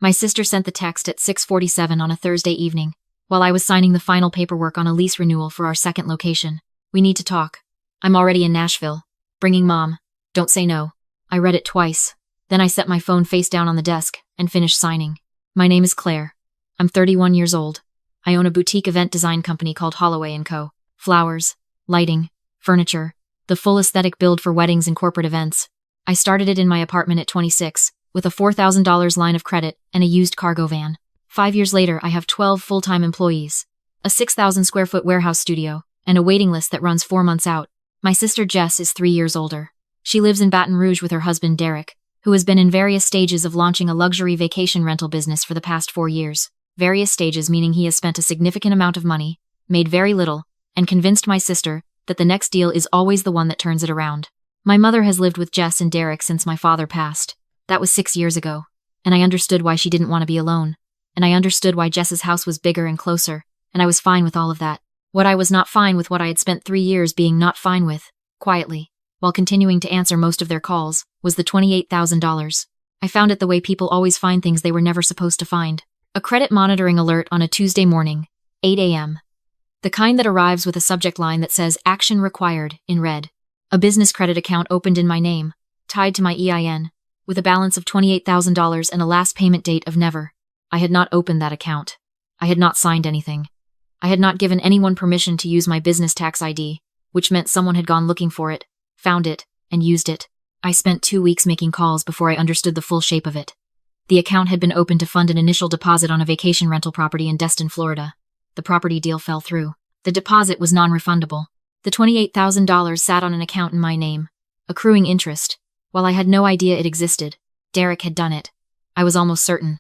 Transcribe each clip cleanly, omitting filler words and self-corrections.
My sister sent the text at 6:47 on a Thursday evening, while I was signing the final paperwork on a lease renewal for our second location. We need to talk. I'm already in Nashville. Bringing Mom. Don't say no. I read it twice. Then I set my phone face down on the desk and finished signing. My name is Claire. I'm 31 years old. I own a boutique event design company called Holloway Co. Flowers, lighting, furniture, the full aesthetic build for weddings and corporate events. I started it in my apartment at 26, with a $4,000 line of credit and a used cargo van. 5 years later, I have 12 full-time employees, a 6,000 square foot warehouse studio, and a waiting list that runs 4 months out. My sister Jess is 3 years older. She lives in Baton Rouge with her husband Derek, who has been in various stages of launching a luxury vacation rental business for the past 4 years. Various stages meaning he has spent a significant amount of money, made very little, and convinced my sister that the next deal is always the one that turns it around. My mother has lived with Jess and Derek since my father passed. That was 6 years ago, and I understood why she didn't want to be alone, and I understood why Jess's house was bigger and closer, and I was fine with all of that. What I was not fine with, what I had spent 3 years being not fine with, quietly, while continuing to answer most of their calls, was the $28,000. I found it the way people always find things they were never supposed to find. A credit monitoring alert on a Tuesday morning, 8 a.m. The kind that arrives with a subject line that says "Action Required" in red. A business credit account opened in my name, tied to my EIN, with a balance of $28,000 and a last payment date of never. I had not opened that account. I had not signed anything. I had not given anyone permission to use my business tax ID, which meant someone had gone looking for it, found it, and used it. I spent 2 weeks making calls before I understood the full shape of it. The account had been opened to fund an initial deposit on a vacation rental property in Destin, Florida. The property deal fell through. The deposit was non-refundable. The $28,000 sat on an account in my name, accruing interest. While I had no idea it existed, Derek had done it. I was almost certain.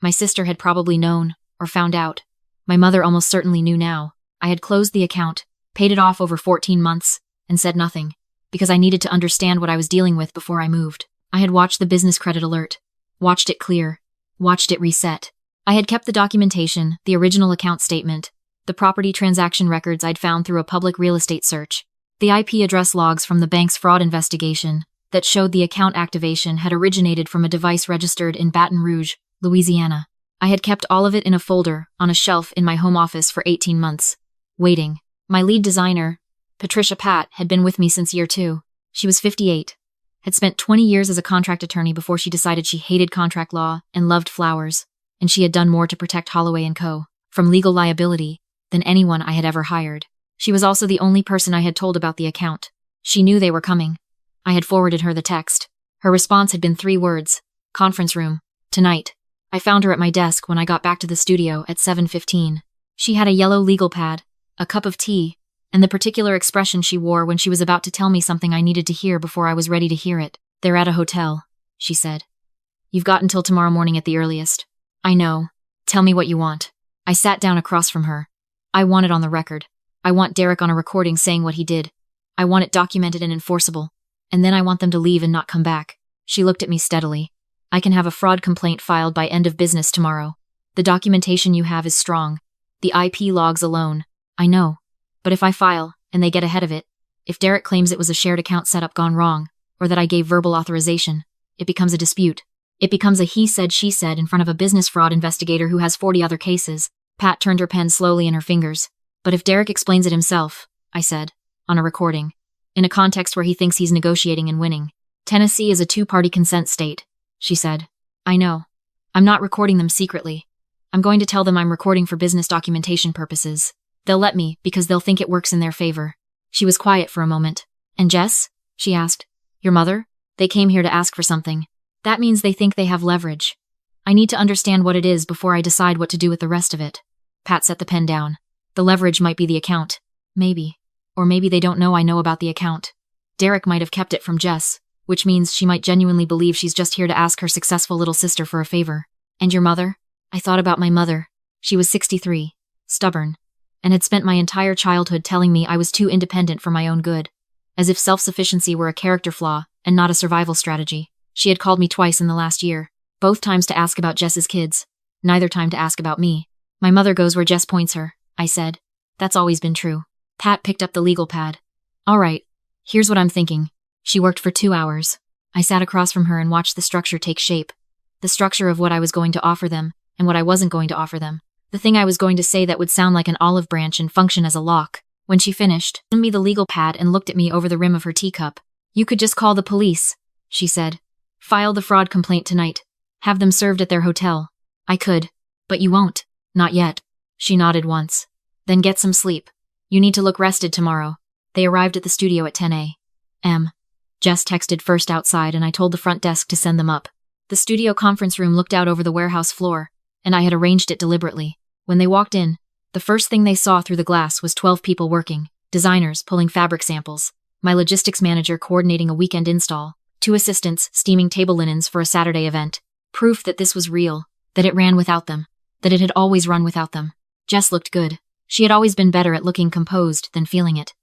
My sister had probably known, or found out. My mother almost certainly knew now. I had closed the account, paid it off over 14 months, and said nothing, because I needed to understand what I was dealing with before I moved. I had watched the business credit alert, watched it clear, watched it reset. I had kept the documentation, the original account statement, the property transaction records I'd found through a public real estate search, the IP address logs from the bank's fraud investigation that showed the account activation had originated from a device registered in Baton Rouge, Louisiana. I had kept all of it in a folder on a shelf in my home office for 18 months, waiting. My lead designer, Patricia Pat, had been with me since year 2. She was 58, had spent 20 years as a contract attorney before she decided she hated contract law and loved flowers, and she had done more to protect Holloway Co. from legal liability than anyone I had ever hired. She was also the only person I had told about the account. She knew they were coming. I had forwarded her the text. Her response had been 3 words: conference room, tonight. I found her at my desk when I got back to the studio at 7:15. She had a yellow legal pad, a cup of tea, and the particular expression she wore when she was about to tell me something I needed to hear before I was ready to hear it. "They're at a hotel," she said. "You've got until tomorrow morning at the earliest." "I know. Tell me what you want." I sat down across from her. "I want it on the record. I want Derek on a recording saying what he did. I want it documented and enforceable. And then I want them to leave and not come back." She looked at me steadily. "I can have a fraud complaint filed by end of business tomorrow. The documentation you have is strong. The IP logs alone. I know. But if I file, and they get ahead of it, if Derek claims it was a shared account setup gone wrong, or that I gave verbal authorization, it becomes a dispute. It becomes a he said, she said in front of a business fraud investigator who has 40 other cases." Pat turned her pen slowly in her fingers. "But if Derek explains it himself," I said, "on a recording, in a context where he thinks he's negotiating and winning. Tennessee is a 2-party consent state," she said. "I know. I'm not recording them secretly. I'm going to tell them I'm recording for business documentation purposes. They'll let me because they'll think it works in their favor." She was quiet for a moment. "And Jess?" she asked. "Your mother? They came here to ask for something. That means they think they have leverage. I need to understand what it is before I decide what to do with the rest of it." Pat set the pen down. "The leverage might be the account. Maybe. Or maybe they don't know I know about the account. Derek might have kept it from Jess, which means she might genuinely believe she's just here to ask her successful little sister for a favor." "And your mother?" I thought about my mother. She was 63, stubborn, and had spent my entire childhood telling me I was too independent for my own good, as if self-sufficiency were a character flaw and not a survival strategy. She had called me twice in the last year, both times to ask about Jess's kids, neither time to ask about me. "My mother goes where Jess points her," I said. "That's always been true." Pat picked up the legal pad. "All right, here's what I'm thinking." She worked for 2 hours. I sat across from her and watched the structure take shape. the structure of what I was going to offer them and what I wasn't going to offer them. The thing I was going to say that would sound like an olive branch and function as a lock. When she finished, she handed me the legal pad and looked at me over the rim of her teacup. "You could just call the police," she said. "File the fraud complaint tonight. Have them served at their hotel." "I could. But you won't." "Not yet." She nodded once. "Then get some sleep. You need to look rested tomorrow." They arrived at the studio at 10 a.m. Jess texted first outside and I told the front desk to send them up. The studio conference room looked out over the warehouse floor, and I had arranged it deliberately. When they walked in, the first thing they saw through the glass was 12 people working, designers pulling fabric samples, my logistics manager coordinating a weekend install, 2 assistants steaming table linens for a Saturday event. Proof that this was real, that it ran without them, that it had always run without them. Jess looked good. She had always been better at looking composed than feeling it.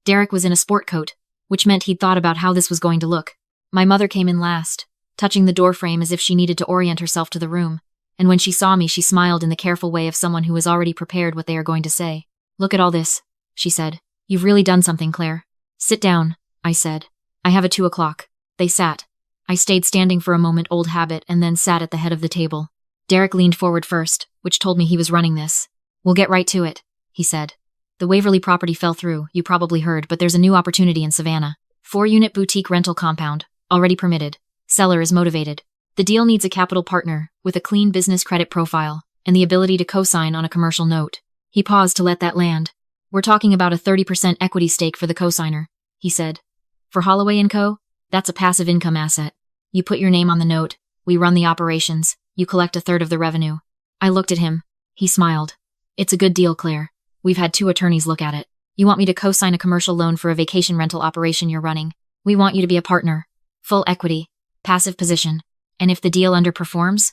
Derek was in a sport coat, which meant he'd thought about how this was going to look. My mother came in last, touching the doorframe as if she needed to orient herself to the room, and when she saw me she smiled in the careful way of someone who has already prepared what they are going to say. "Look at all this," she said. "You've really done something, Claire." "Sit down," I said. "I have a 2 o'clock. They sat. I stayed standing for a moment, old habit, and then sat at the head of the table. Derek leaned forward first, which told me he was running this. "We'll get right to it," he said. "The Waverly property fell through, you probably heard, but there's a new opportunity in Savannah. 4-unit boutique rental compound, already permitted. Seller is motivated. The deal needs a capital partner, with a clean business credit profile, and the ability to co-sign on a commercial note." He paused to let that land. "We're talking about a 30% equity stake for the co-signer," he said. "For Holloway Co, that's a passive income asset. You put your name on the note, we run the operations, you collect a third of the revenue." I looked at him. He smiled. "It's a good deal, Claire. We've had 2 attorneys look at it. You want me to co-sign a commercial loan for a vacation rental operation you're running. We want you to be a partner. Full equity, passive position. And if the deal underperforms?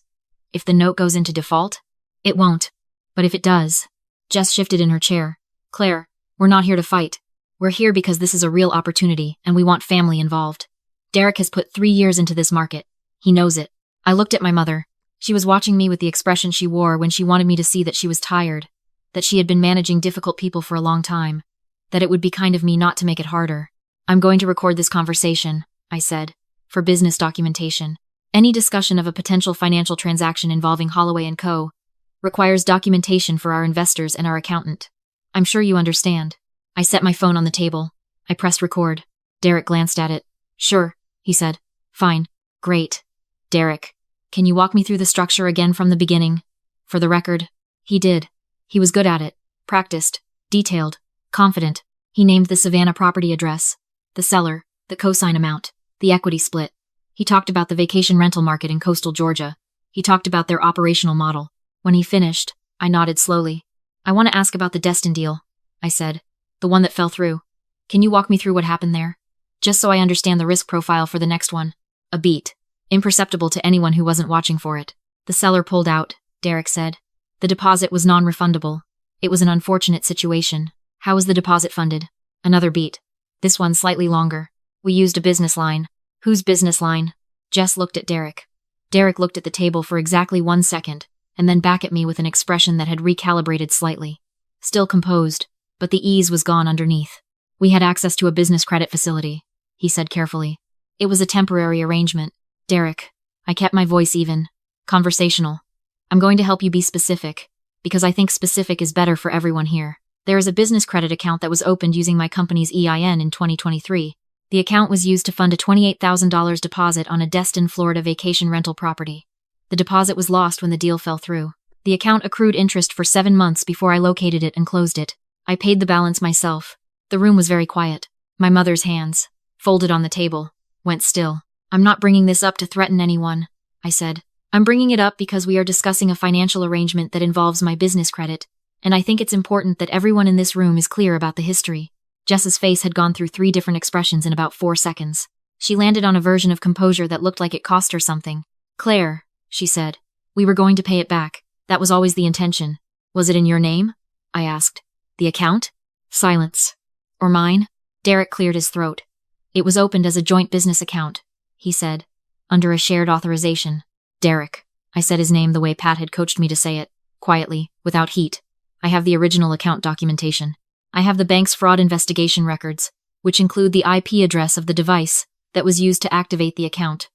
If the note goes into default? It won't. But if it does..." Jess shifted in her chair. "Claire, we're not here to fight. We're here because this is a real opportunity and we want family involved. Derek has put 3 years into this market. He knows it." I looked at my mother. She was watching me with the expression she wore when she wanted me to see that she was tired, that she had been managing difficult people for a long time, that it would be kind of me not to make it harder. "I'm going to record this conversation," I said, "for business documentation. Any discussion of a potential financial transaction involving Holloway Co requires documentation for our investors and our accountant. I'm sure you understand." I set my phone on the table. I pressed record. Derek glanced at it. "Sure," he said. "Fine. Great. Derek, can you walk me through the structure again from the beginning?" For the record, he did. He was good at it. Practiced. Detailed. Confident. He named the Savannah property address, the seller, the cosign amount, the equity split. He talked about the vacation rental market in coastal Georgia. He talked about their operational model. When he finished, I nodded slowly. "I want to ask about the Destin deal," I said. "The one that fell through. Can you walk me through what happened there? Just so I understand the risk profile for the next one." A beat. Imperceptible to anyone who wasn't watching for it. "The seller pulled out," Derek said. "The deposit was non-refundable. It was an unfortunate situation." "How was the deposit funded?" Another beat. This one slightly longer. "We used a business line." "Whose business line?" Jess looked at Derek. Derek looked at the table for exactly 1 second, and then back at me with an expression that had recalibrated slightly. Still composed, but the ease was gone underneath. "We had access to a business credit facility," he said carefully. "It was a temporary arrangement." "Derek," I kept my voice even. Conversational. "I'm going to help you be specific, because I think specific is better for everyone here. There is a business credit account that was opened using my company's EIN in 2023. The account was used to fund a $28,000 deposit on a Destin, Florida vacation rental property. The deposit was lost when the deal fell through. The account accrued interest for 7 months before I located it and closed it. I paid the balance myself." The room was very quiet. My mother's hands, folded on the table, went still. "I'm not bringing this up to threaten anyone," I said. "I'm bringing it up because we are discussing a financial arrangement that involves my business credit, and I think it's important that everyone in this room is clear about the history." Jess's face had gone through 3 different expressions in about 4 seconds. She landed on a version of composure that looked like it cost her something. "Claire," she said, "we were going to pay it back. That was always the intention. Was it in your name?" I asked. "The account?" Silence. "Or mine?" Derek cleared his throat. "It was opened as a joint business account," he said, "under a shared authorization." "Derek." I said his name the way Pat had coached me to say it, quietly, without heat. "I have the original account documentation. I have the bank's fraud investigation records, which include the IP address of the device that was used to activate the account.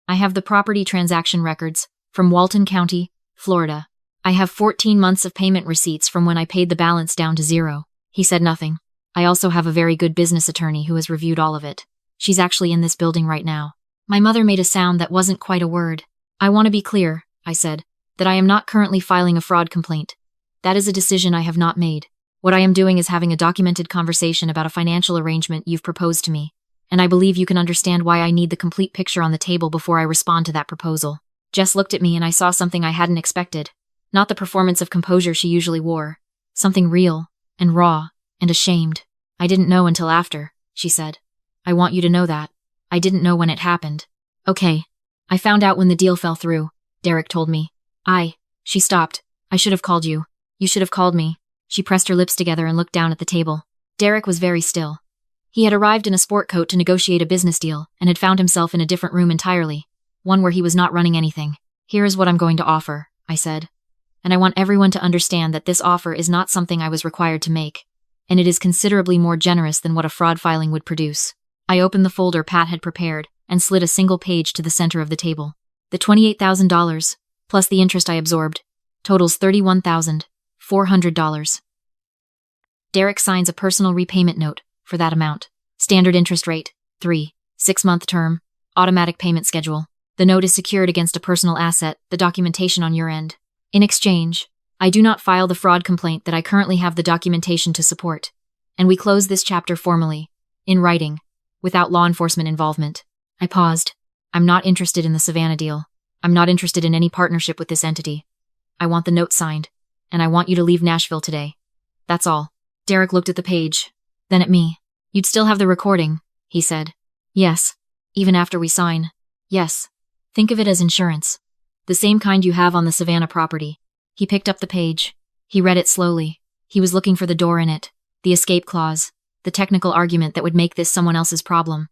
I have the property transaction records from Walton County, Florida. I have 14 months of payment receipts from when I paid the balance down to zero. He said nothing. I also have a very good business attorney who has reviewed all of it. She's actually in this building right now. My mother made a sound that wasn't quite a word. I want to be clear, I said, that I am not currently filing a fraud complaint. That is a decision I have not made. What I am doing is having a documented conversation about a financial arrangement you've proposed to me, and I believe you can understand why I need the complete picture on the table before I respond to that proposal. Jess looked at me and I saw something I hadn't expected. Not the performance of composure she usually wore. Something real, and raw, and ashamed. I didn't know until after, she said. I want you to know that. I didn't know when it happened. Okay. I found out when the deal fell through, Derek told me. She stopped. I should have called you. You should have called me. She pressed her lips together and looked down at the table. Derek was very still. He had arrived in a sport coat to negotiate a business deal and had found himself in a different room entirely, one where he was not running anything. Here is what I'm going to offer, I said. And I want everyone to understand that this offer is not something I was required to make, and it is considerably more generous than what a fraud filing would produce. I opened the folder Pat had prepared and slid a single page to the center of the table. The $28,000, plus the interest I absorbed, totals $31,400. Derek signs a personal repayment note for that amount. Standard interest rate, 3, 6-month term, automatic payment schedule. The note is secured against a personal asset, the documentation on your end. In exchange, I do not file the fraud complaint that I currently have the documentation to support, and we close this chapter formally, in writing, without law enforcement involvement. I paused. I'm not interested in the Savannah deal. I'm not interested in any partnership with this entity. I want the note signed, and I want you to leave Nashville today. That's all. Derek looked at the page, then at me. You'd still have the recording, he said. Yes. Even after we sign. Yes. Think of it as insurance. The same kind you have on the Savannah property. He picked up the page. He read it slowly. He was looking for the door in it, the escape clause, the technical argument that would make this someone else's problem.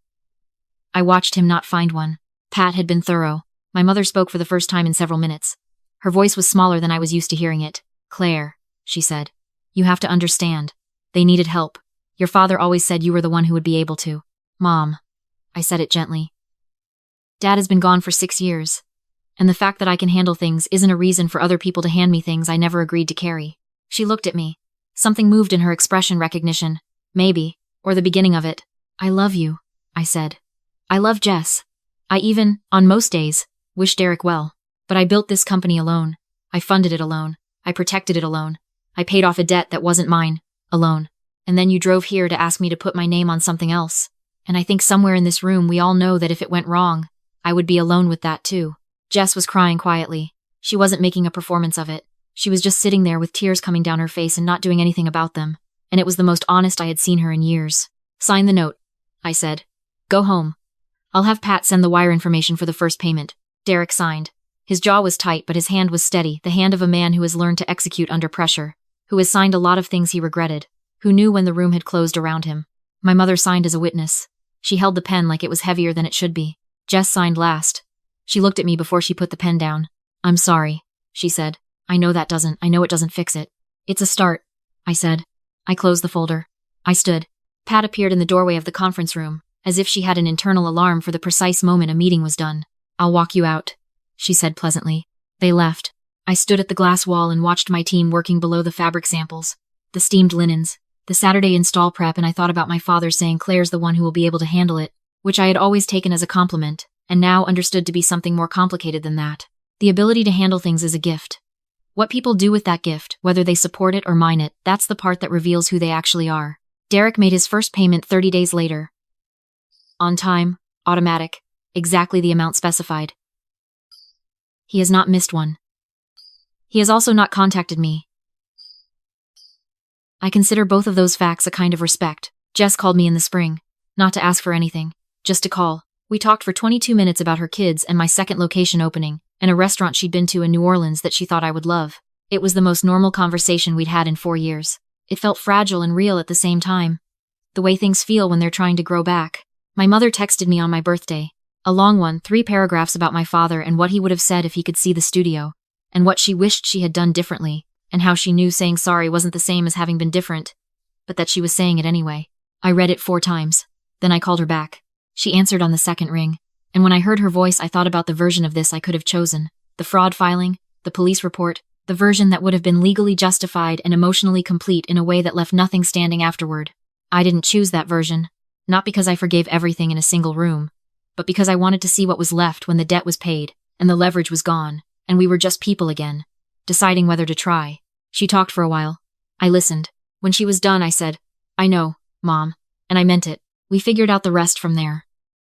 I watched him not find one. Pat had been thorough. My mother spoke for the first time in several minutes. Her voice was smaller than I was used to hearing it. Claire, she said. You have to understand. They needed help. Your father always said you were the one who would be able to. Mom. I said it gently. Dad has been gone for 6 years. And the fact that I can handle things isn't a reason for other people to hand me things I never agreed to carry. She looked at me. Something moved in her expression recognition. Maybe, or the beginning of it. I love you, I said. I love Jess. I even, on most days, wish Derek well. But I built this company alone. I funded it alone. I protected it alone. I paid off a debt that wasn't mine, alone. And then you drove here to ask me to put my name on something else. And I think somewhere in this room we all know that if it went wrong, I would be alone with that too. Jess was crying quietly. She wasn't making a performance of it. She was just sitting there with tears coming down her face and not doing anything about them. And it was the most honest I had seen her in years. Sign the note, I said. Go home. I'll have Pat send the wire information for the first payment. Derek signed. His jaw was tight, but his hand was steady, the hand of a man who has learned to execute under pressure, who has signed a lot of things he regretted, who knew when the room had closed around him. My mother signed as a witness. She held the pen like it was heavier than it should be. Jess signed last. She looked at me before she put the pen down. I'm sorry, she said. I know it doesn't fix it. It's a start, I said. I closed the folder. I stood. Pat appeared in the doorway of the conference room, as if she had an internal alarm for the precise moment a meeting was done. I'll walk you out, she said pleasantly. They left. I stood at the glass wall and watched my team working below the fabric samples, the steamed linens, the Saturday install prep, and I thought about my father saying Claire's the one who will be able to handle it, which I had always taken as a compliment, and now understood to be something more complicated than that. The ability to handle things is a gift. What people do with that gift, whether they support it or mine it, that's the part that reveals who they actually are. Derek made his first payment 30 days later. On time, automatic, exactly the amount specified. He has not missed one. He has also not contacted me. I consider both of those facts a kind of respect. Jess called me in the spring, not to ask for anything, just to call. We talked for 22 minutes about her kids and my second location opening, and a restaurant she'd been to in New Orleans that she thought I would love. It was the most normal conversation we'd had in 4 years. It felt fragile and real at the same time. The way things feel when they're trying to grow back. My mother texted me on my birthday. A long one, 3 paragraphs about my father and what he would have said if he could see the studio, and what she wished she had done differently, and how she knew saying sorry wasn't the same as having been different, but that she was saying it anyway. I read it 4 times. Then I called her back. She answered on the second ring, And when I heard her voice, I thought about the version of this I could have chosen. The fraud filing, the police report, the version that would have been legally justified and emotionally complete in a way that left nothing standing afterward. I didn't choose that version, not because I forgave everything in a single room, but because I wanted to see what was left when the debt was paid, and the leverage was gone, and we were just people again, deciding whether to try. She talked for a while. I listened. When she was done, I said, "I know, Mom," and I meant it. We figured out the rest from there.